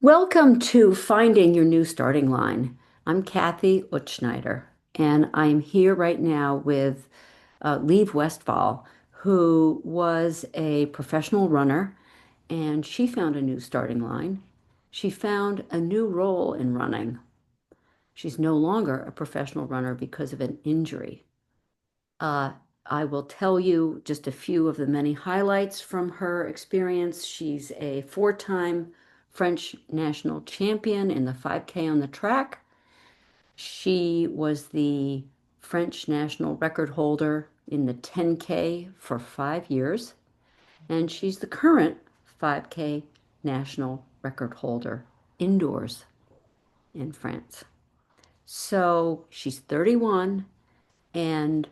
Welcome to Finding Your New Starting Line. I'm Cathy Utzschneider, and I'm here right now with Westphal, who was a professional runner, and she found a new starting line. She found a new role in running. She's no longer a professional runner because of an injury. Uh, I will tell you just a few of the many highlights from her experience. She's a four-time French national champion in the 5K on the track. She was the French national record holder in the 10K for 5 years, and she's the current 5K national record holder indoors in France. So she's 31. And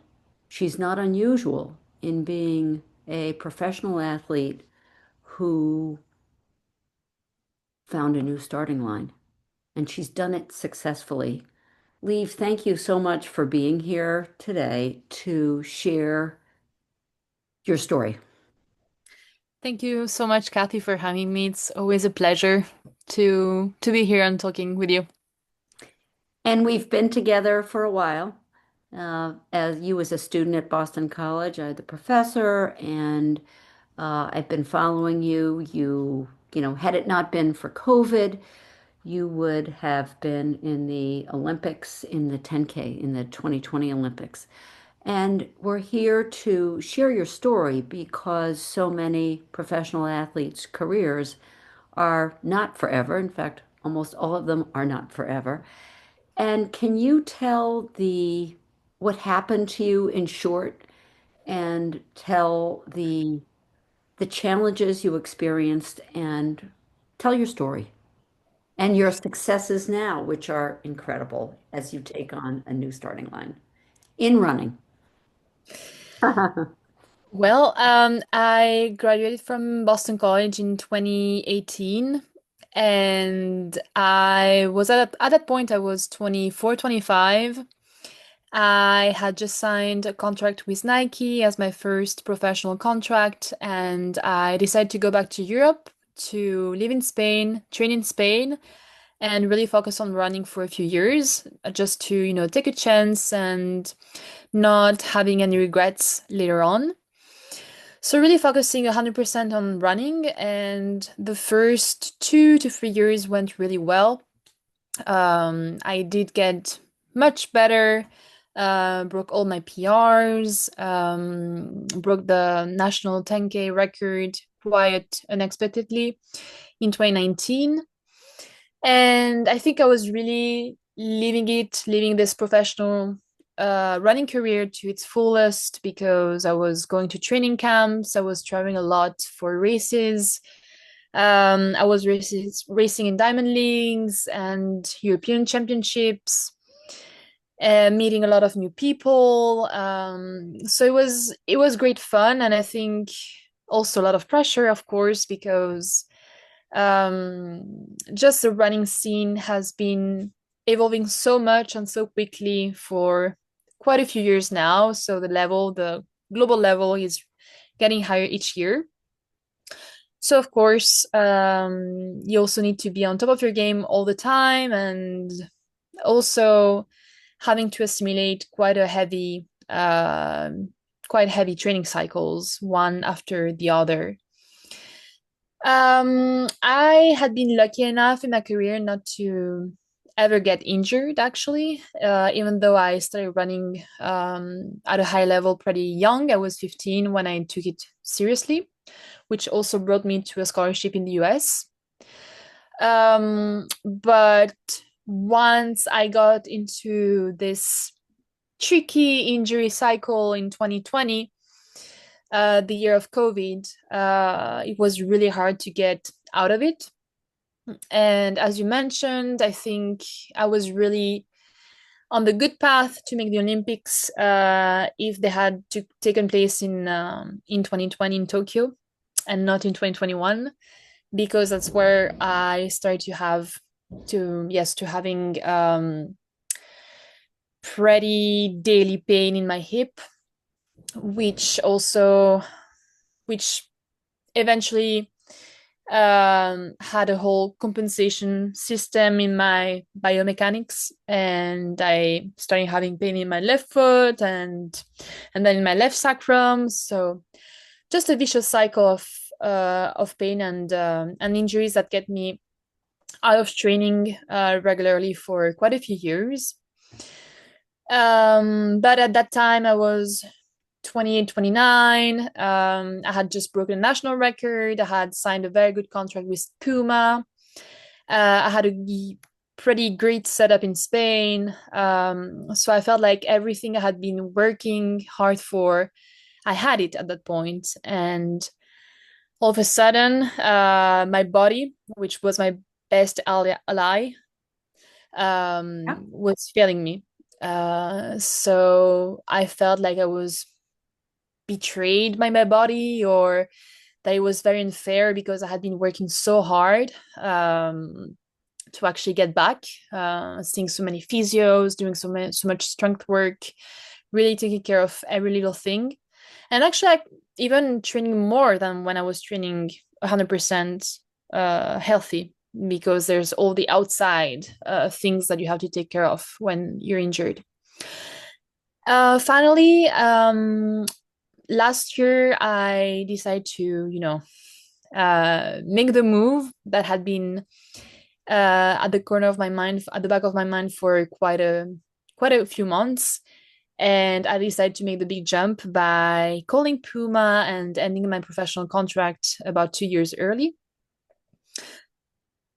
she's not unusual in being a professional athlete who found a new starting line. And she's done it successfully. Leave, thank you so much for being here today to share your story. Thank you so much, Cathy, for having me. It's always a pleasure to be here and talking with you. And we've been together for a while. As you was a student at Boston College, I the professor, and I've been following you. Had it not been for COVID, you would have been in the Olympics in the 10K in the 2020 Olympics. And we're here to share your story because so many professional athletes' careers are not forever. In fact, almost all of them are not forever. And can you tell the what happened to you in short and tell the challenges you experienced and tell your story and your successes now, which are incredible as you take on a new starting line in running. I graduated from Boston College in 2018, and I was at that point I was 24, 25. I had just signed a contract with Nike as my first professional contract, and I decided to go back to Europe to live in Spain, train in Spain, and really focus on running for a few years, just to, take a chance and not having any regrets later on. So really focusing 100% on running, and the first 2 to 3 years went really well. I did get much better, broke all my PRs, broke the national 10K record quite unexpectedly in 2019. And I think I was really living this professional running career to its fullest because I was going to training camps, I was traveling a lot for races. I was racing in diamond leagues and European championships, meeting a lot of new people. So it was great fun, and I think also a lot of pressure, of course, because just the running scene has been evolving so much and so quickly for quite a few years now. So the global level is getting higher each year. So of course, you also need to be on top of your game all the time, and also having to assimilate quite heavy training cycles, one after the other. I had been lucky enough in my career not to ever get injured, actually. Even though I started running at a high level pretty young, I was 15 when I took it seriously, which also brought me to a scholarship in the US. But once I got into this tricky injury cycle in 2020, the year of COVID, it was really hard to get out of it. And as you mentioned, I think I was really on the good path to make the Olympics if they had taken place in 2020 in Tokyo and not in 2021, because that's where I started to having pretty daily pain in my hip, which also which eventually had a whole compensation system in my biomechanics, and I started having pain in my left foot and then in my left sacrum. So just a vicious cycle of pain and injuries that get me out of training regularly for quite a few years. But at that time, I was 28, 29. I had just broken a national record. I had signed a very good contract with Puma. I had a pretty great setup in Spain. So I felt like everything I had been working hard for, I had it at that point. And all of a sudden, my body, which was my best ally, Yeah. was failing me. So I felt like I was betrayed by my body, or that it was very unfair because I had been working so hard to actually get back, seeing so many physios, doing so much strength work, really taking care of every little thing, and actually like, even training more than when I was training 100% healthy, because there's all the outside things that you have to take care of when you're injured. Finally, last year I decided to, make the move that had been at the corner of my mind, at the back of my mind for quite a few months. And I decided to make the big jump by calling Puma and ending my professional contract about 2 years early.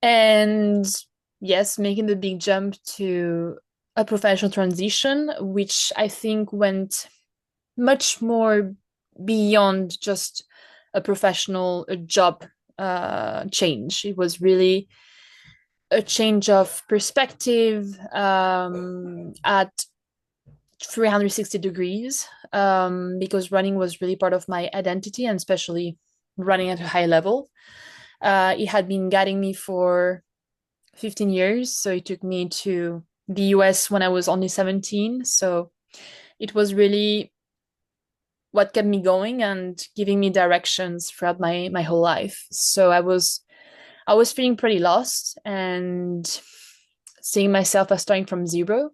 And yes, making the big jump to a professional transition, which I think went much more beyond just a job change. It was really a change of perspective at 360 degrees, because running was really part of my identity, and especially running at a high level. It had been guiding me for 15 years. So it took me to the US when I was only 17. So it was really what kept me going and giving me directions throughout my whole life. So I was feeling pretty lost and seeing myself as starting from zero,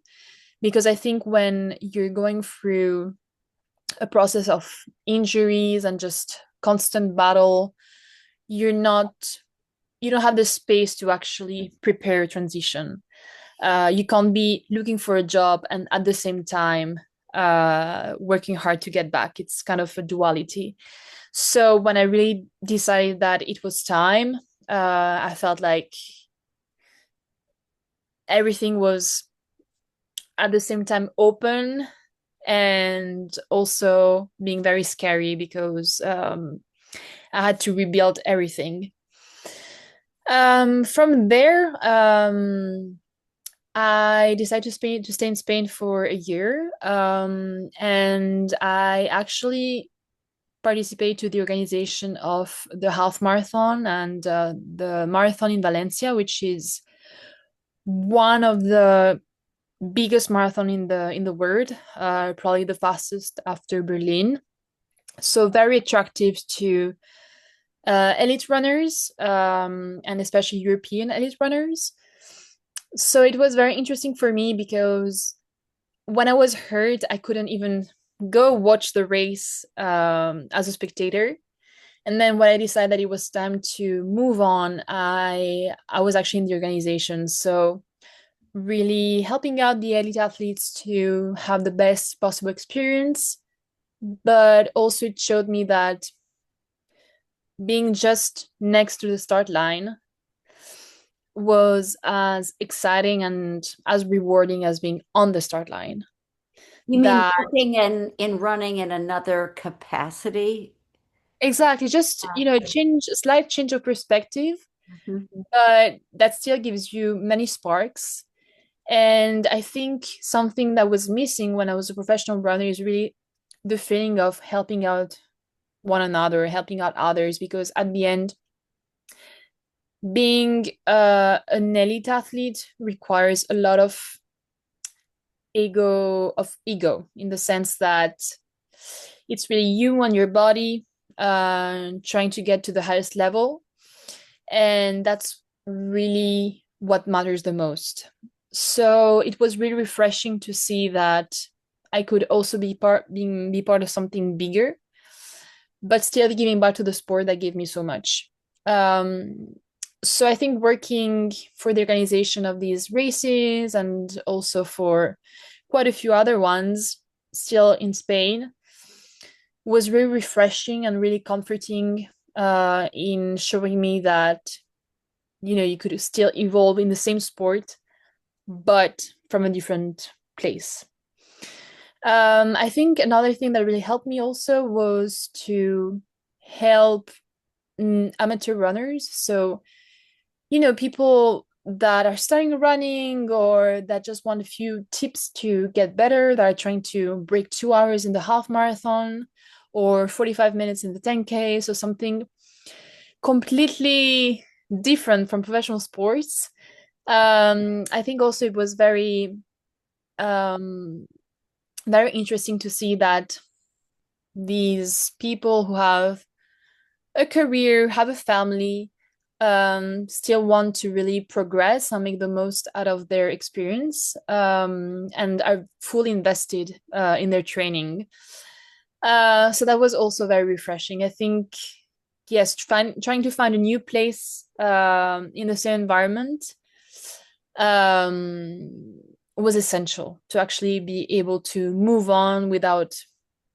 because I think when you're going through a process of injuries and just constant battle, you're not you don't have the space to actually prepare a transition. You can't be looking for a job and at the same time working hard to get back. It's kind of a duality. So when I really decided that it was time, I felt like everything was at the same time open and also being very scary, because I had to rebuild everything. From there, I decided to stay in Spain for a year, and I actually participate to the organization of the half marathon and the marathon in Valencia, which is one of the biggest marathon in the world, probably the fastest after Berlin. So very attractive to elite runners, and especially European elite runners. So it was very interesting for me because when I was hurt, I couldn't even go watch the race as a spectator. And then when I decided that it was time to move on, I was actually in the organization. So really helping out the elite athletes to have the best possible experience. But also it showed me that being just next to the start line was as exciting and as rewarding as being on the start line. You mean That working in running in another capacity? exactly, just a slight change of perspective, Mhm. but that still gives you many sparks. And I think something that was missing when I was a professional runner is really the feeling of helping out one another, helping out others, because at the end, being an elite athlete requires a lot of ego in the sense that it's really you and your body trying to get to the highest level. And that's really what matters the most. So it was really refreshing to see that I could also be part of something bigger, but still giving back to the sport that gave me so much. Um, so I think working for the organization of these races and also for quite a few other ones still in Spain was really refreshing and really comforting in showing me that you could still evolve in the same sport, but from a different place. I think another thing that really helped me also was to help amateur runners. So, people that are starting running or that just want a few tips to get better, that are trying to break 2 hours in the half marathon or 45 minutes in the 10K. So something completely different from professional sports. I think also it was um, very interesting to see that these people who have a career, have a family, still want to really progress and make the most out of their experience, and are fully invested in their training. So that was also very refreshing. I think, yes, trying to find a new place in the same environment um, was essential to actually be able to move on without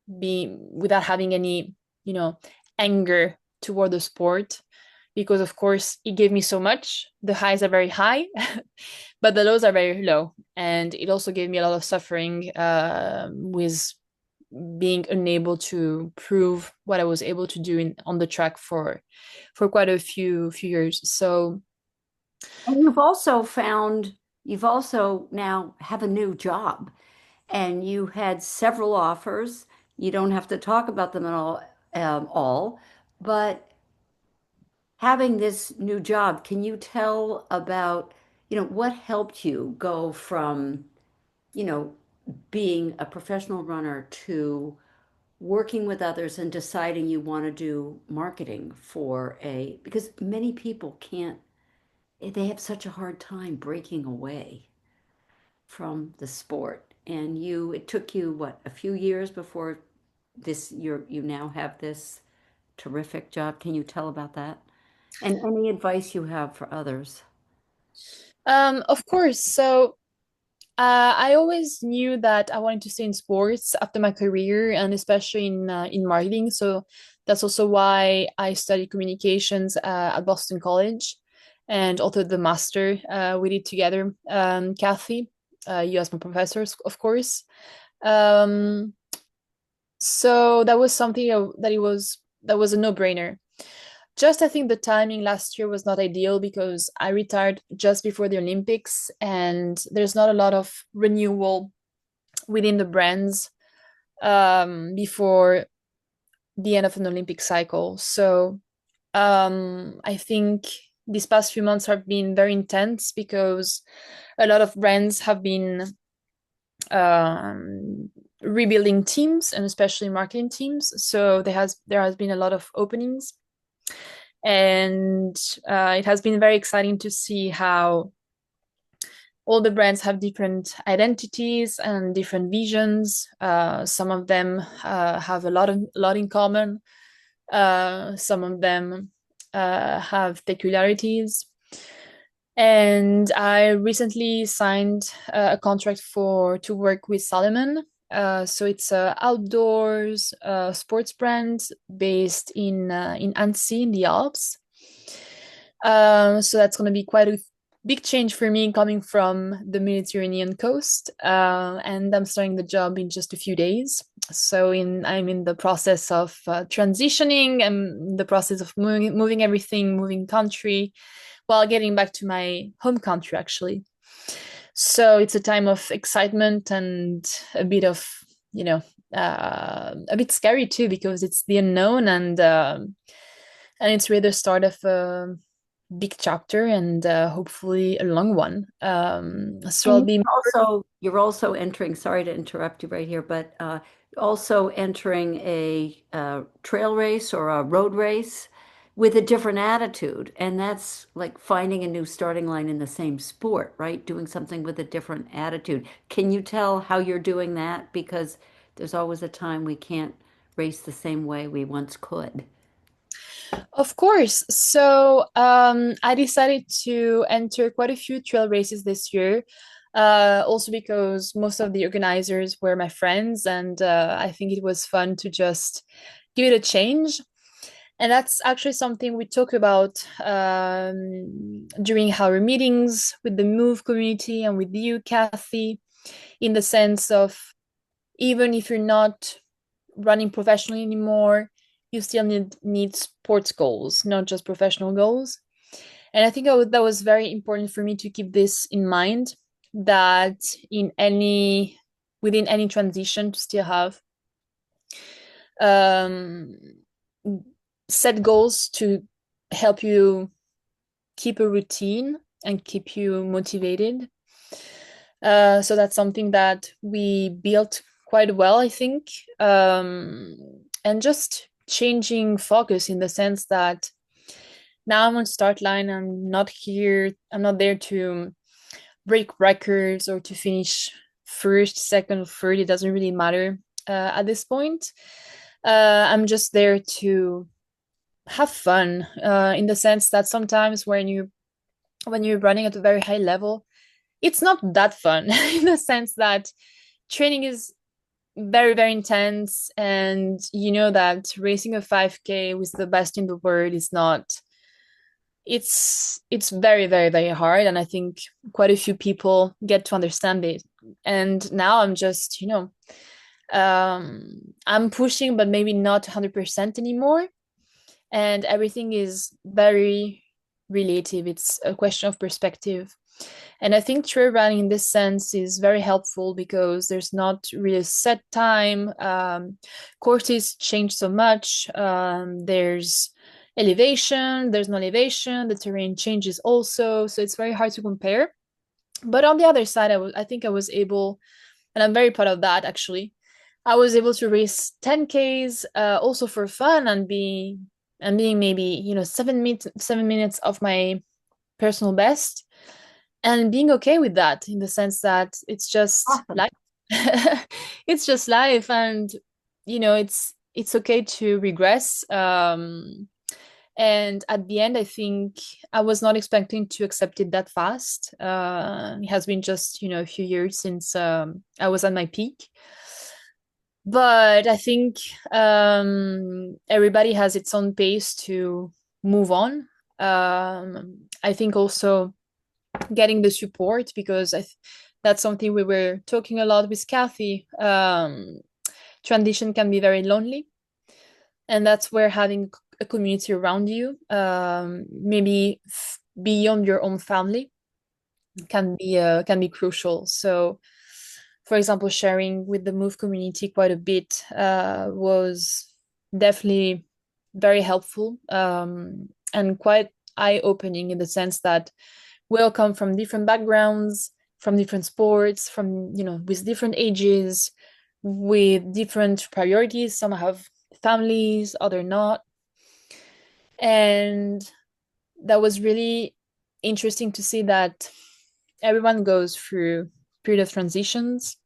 having any, you know, anger toward the sport. Because of course it gave me so much. The highs are very high, but the lows are very low. And it also gave me a lot of suffering with being unable to prove what I was able to do on the track for quite a few years. So And you've also now have a new job, and you had several offers. You don't have to talk about them at all, but having this new job, can you tell about, what helped you go from, you know, being a professional runner to working with others and deciding you want to do marketing because many people can't, they have such a hard time breaking away from the sport. And it took you what, a few years before you now have this terrific job. Can you tell about that? And any advice you have for others? of course. So I always knew that I wanted to stay in sports after my career, and especially in marketing. So that's also why I studied communications at Boston College, and also the master we did together. Cathy, you as my professors, of course. Um, so that was something that was a no-brainer. Just I think the timing last year was not ideal because I retired just before the Olympics, and there's not a lot of renewal within the brands before the end of an Olympic cycle. So I think these past few months have been very intense because a lot of brands have been um, rebuilding teams and especially marketing teams. So there has been a lot of openings, and it has been very exciting to see how all the brands have different identities and different visions. Some of them have a lot in common. Some of them have peculiarities. And I recently signed a contract for to work with Salomon. So it's a outdoors sports brand based in Annecy in the Alps. So that's going to be quite a big change for me coming from the Mediterranean coast. And I'm starting the job in just a few days. So I'm in the process of transitioning and the process of moving everything, moving country, while getting back to my home country actually. So it's a time of excitement and a bit of, you know, a bit scary too because it's the unknown, and it's really the start of a big chapter, and hopefully a long one. So And I'll be you're also entering, sorry to interrupt you right here, but also entering a trail race or a road race. with a different attitude. And that's like finding a new starting line in the same sport, right? Doing something with a different attitude. Can you tell how you're doing that? Because there's always a time we can't race the same way we once could. Of course. So I decided to enter quite a few trail races this year. Also because most of the organizers were my friends, and I think it was fun to just give it a change. And that's actually something we talk about during our meetings with the Move community and with you, Cathy, in the sense of even if you're not running professionally anymore, you still need sports goals, not just professional goals. And I think that was very important for me to keep this in mind that in any within any transition to still have um, set goals to help you keep a routine and keep you motivated. So that's something that we built quite well, I think. Um, and just changing focus in the sense that now I'm on start line. I'm not here. I'm not there to break records or to finish first, second, third. It doesn't really matter at this point. I'm just there to have fun in the sense that sometimes when you're running at a very high level, it's not that fun in the sense that training is very, very intense, and you know that racing a 5K with the best in the world is not it's very, very, very hard, and I think quite a few people get to understand it. And now I'm just, I'm pushing, but maybe not 100% anymore, and everything is very relative. It's a question of perspective. And I think trail running in this sense is very helpful because there's not really a set time. Courses change so much. There's no elevation, the terrain changes also. So it's very hard to compare. But on the other side, I think I was able, and I'm very proud of that actually. I was able to race 10Ks also for fun and being maybe 7 minutes of my personal best, and being okay with that in the sense that it's just Awesome. life. It's just life, and it's okay to regress. And at the end, I think I was not expecting to accept it that fast. It has been just a few years since I was at my peak, but I think everybody has its own pace to move on. I think also getting the support, because that's something we were talking a lot with Cathy. Transition can be very lonely, and that's where having a community around you, maybe beyond your own family, can be crucial. So, for example, sharing with the Move community quite a bit was definitely very helpful, and quite eye-opening in the sense that we all come from different backgrounds, from different sports, from with different ages, with different priorities. Some have families, other not. And that was really interesting to see that everyone goes through period of transitions,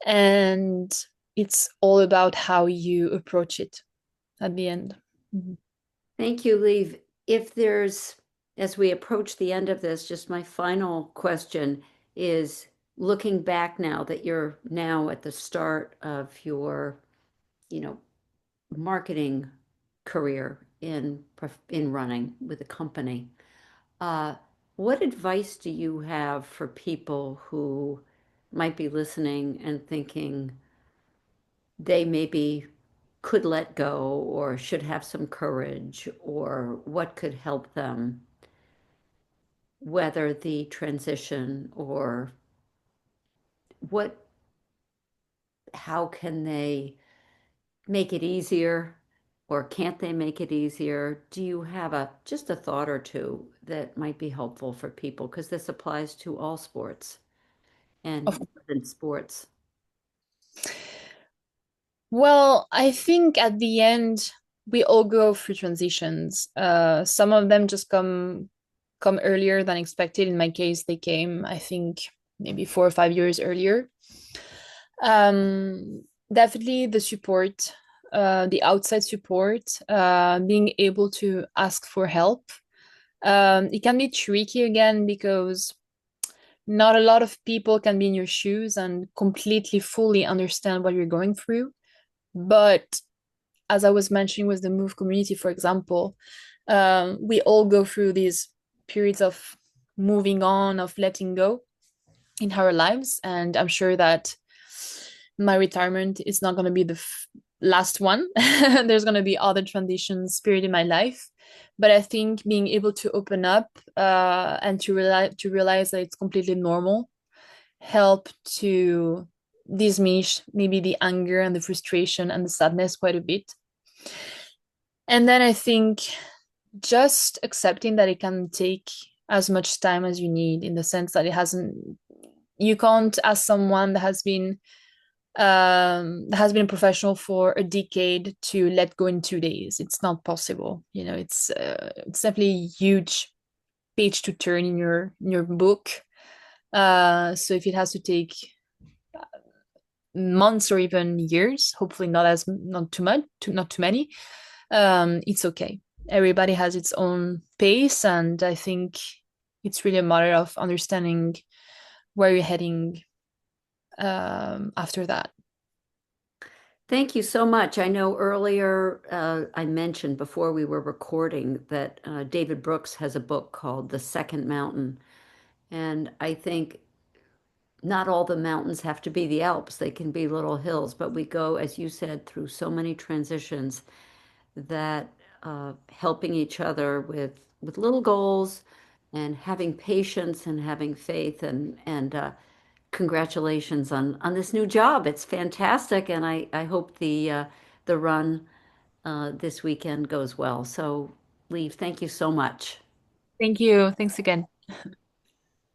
and it's all about how you approach it at the end. Mhm. Thank you, Lee. If there's, as we approach the end of this, just my final question is looking back now that you're now at the start of your, you know, marketing career in running with a company. Uh, what advice do you have for people who might be listening and thinking they maybe could let go or should have some courage, or what could help them weather the transition, or what, how can they make it easier, or can't they make it easier? Do you have a just a thought or two that might be helpful for people? Because this applies to all sports and Of more than sports. Well, I think at the end, we all go through transitions. Some of them just come earlier than expected. In my case, they came, I think, maybe 4 or 5 years earlier. Definitely the support, the outside support, being able to ask for help. It can be tricky again because not a lot of people can be in your shoes and completely fully understand what you're going through. But as I was mentioning with the Move community, for example, we all go through these periods of moving on, of letting go in our lives. And I'm sure that my retirement is not going to be the last one. There's going to be other transitions period in my life. But I think being able to open up and to realize that it's completely normal help to dismiss maybe the anger and the frustration and the sadness quite a bit. And then I think just accepting that it can take as much time as you need in the sense that it hasn't, you can't ask someone that has been a professional for a decade to let go in 2 days. It's not possible. It's definitely a huge page to turn in your book. So if it has to take months or even years, hopefully not too much, not too many, it's okay. Everybody has its own pace, and I think it's really a matter of understanding where you're heading after that. Thank you so much. I know earlier I mentioned before we were recording that David Brooks has a book called The Second Mountain. And I think not all the mountains have to be the Alps, they can be little hills, but we go, as you said, through so many transitions that helping each other with little goals and having patience and having faith and congratulations on this new job. It's fantastic, and I hope the run this weekend goes well. So, Lee, thank you so much. Thank you. Thanks again.